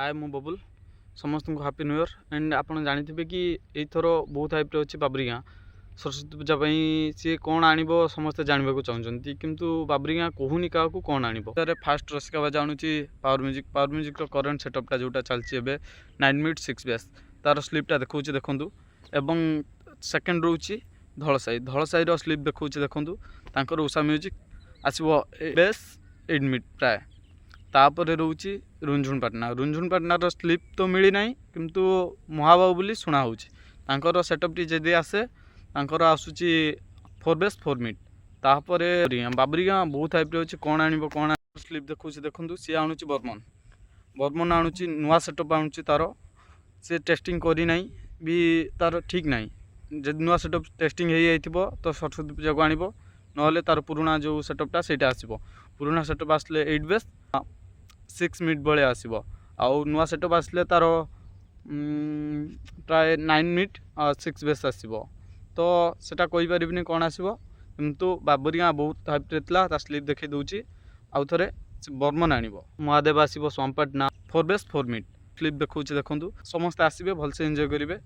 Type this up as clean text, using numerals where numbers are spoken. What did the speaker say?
हाय मु बबुल समस्त को हापी न्यू इयर एंड आप जानते कि एथर बहुत हाइप्रे अच्छी बाबरी गाँ सरस्वती पूजा सी कौन आणव समस्ते जानवा को चाहते किंतु बाबरी गाँ कहूनी क्या कौन आणव फास्ट रसिका बाजा आणुची पावर म्यूजिक करेन्ट सेटअपटा जोटा चलती 9 मिनिट 6 बेस तार स्लीपटा देखा देखूँ एवं सेकेंड रोचे धलसाई स्लीप देखा देखूँ उषा म्यूजिक आसो बेस 8 मिनिट प्राय तापर रोचे रुंझुन पाटनार स्लीप तो मिली ना किंतु महाबाबू बोली शुणा हो सेटअप टी जदि आसे आसूची 4 बेस 4 मिनिट तापर बाबरी गाँ बहुत हाइप्रे अच्छे कौन आण कौन स्लीप देखा देखूँ सी आणुची बर्मन आणुची नुआ सेटअप आणुची तार से टेस्टिंग करना भी तार ठीक ना जब नुआ सेटअप टेस्टिंग हो तो सरस्वती पूजा को आणव ना तार पुराणा जो सेटअपटा से आसो पुराणा सेटअप आसले 8 बेस 6 मिनिट भाया आसो आउ नुआ सेटअप आसले तार प्राय 9 मिनिट 6 बेस आसो तो सेटा कही पारिनी कौन आसो किंतु बाबरी गाँ बहुत हाइप्रे था स्लीप देखी दूसरी आउ थे बर्मन आण महादेव आसो स्वांपाटना 4 बेस 4 मिनिट स्लीप देखा देखूँ समस्ते आसबे भलसे एंजॉय करेंगे।